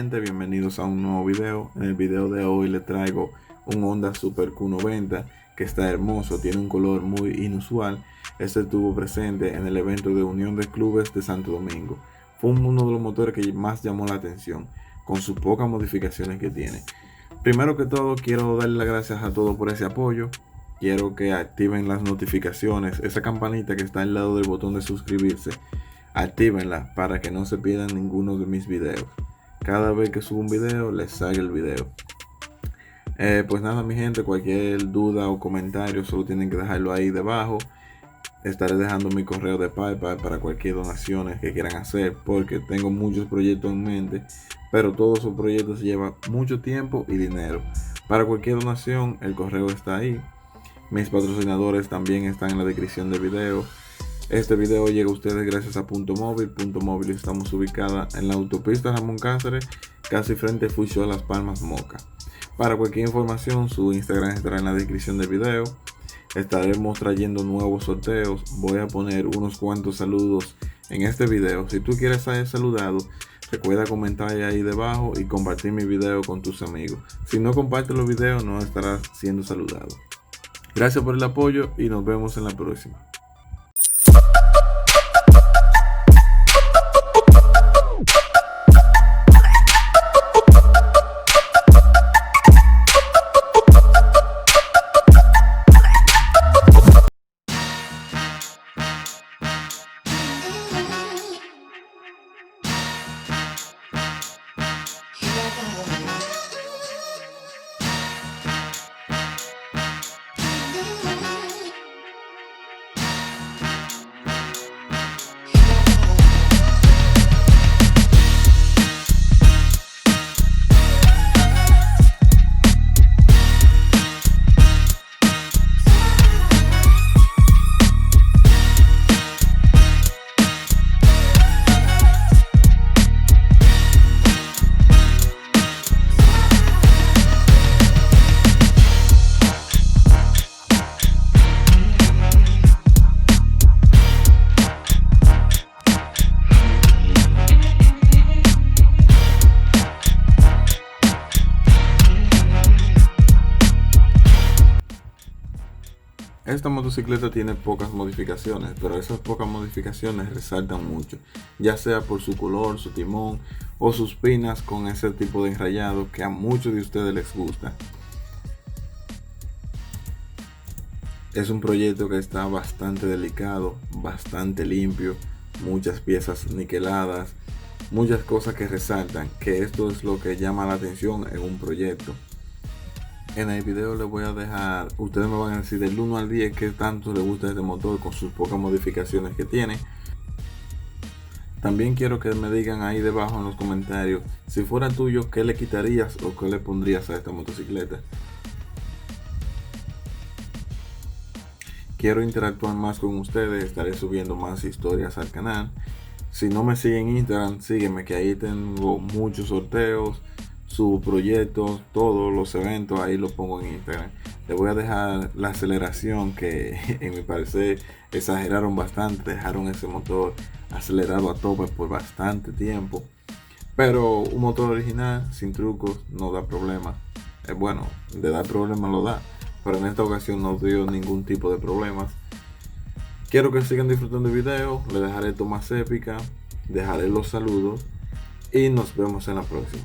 gente, bienvenidos a un nuevo video. En el video de hoy les traigo un Honda Super Q90 que está hermoso, tiene un color muy inusual. Este estuvo presente en el evento de Unión de Clubes de Santo Domingo. Fue uno de los motores que más llamó la atención, con sus pocas modificaciones que tiene. Primero que todo, quiero darle las gracias a todos por ese apoyo. Quiero que activen las notificaciones, esa campanita que está al lado del botón de suscribirse. Actívenla para que no se pierdan ninguno de mis videos. Cada vez que subo un video les salga el video. Pues nada, mi gente, cualquier duda o comentario solo tienen que dejarlo ahí debajo. Estaré dejando mi correo de PayPal para cualquier donaciones que quieran hacer, porque tengo muchos proyectos en mente, pero todos esos proyectos llevan mucho tiempo y dinero. Para cualquier donación el correo está ahí. Mis patrocinadores también están en la descripción del video. Este video llega a ustedes gracias a Punto Móvil. Punto Móvil, estamos ubicada en la autopista Ramón Cáceres, casi frente a Fucho Las Palmas, Moca. Para cualquier información, su Instagram estará en la descripción del video. Estaremos trayendo nuevos sorteos. Voy a poner unos cuantos saludos en este video. Si tú quieres ser saludado, recuerda comentar ahí debajo y compartir mi video con tus amigos. Si no compartes los videos, no estarás siendo saludado. Gracias por el apoyo y nos vemos en la próxima. Esta motocicleta tiene pocas modificaciones, pero esas pocas modificaciones resaltan mucho, ya sea por su color, su timón o sus pinas con ese tipo de enrayado que a muchos de ustedes les gusta. Es un proyecto que está bastante delicado, bastante limpio, muchas piezas niqueladas, muchas cosas que resaltan, que esto es lo que llama la atención en un proyecto. En el video les voy a dejar, ustedes me van a decir del 1 al 10 qué tanto les gusta este motor con sus pocas modificaciones que tiene. También quiero que me digan ahí debajo en los comentarios, si fuera tuyo, qué le quitarías o qué le pondrías a esta motocicleta. Quiero interactuar más con ustedes, estaré subiendo más historias al canal. Si no me siguen en Instagram, sígueme, que ahí tengo muchos sorteos, sus proyectos, todos los eventos, ahí los pongo en Instagram. Les voy a dejar la aceleración que en mi parecer exageraron bastante, dejaron ese motor acelerado a tope por bastante tiempo, pero un motor original sin trucos no da problema. Bueno, de dar problemas lo da, pero en esta ocasión no dio ningún tipo de problemas. Quiero que sigan disfrutando el video, les dejaré tomas épicas, dejaré los saludos y nos vemos en la próxima.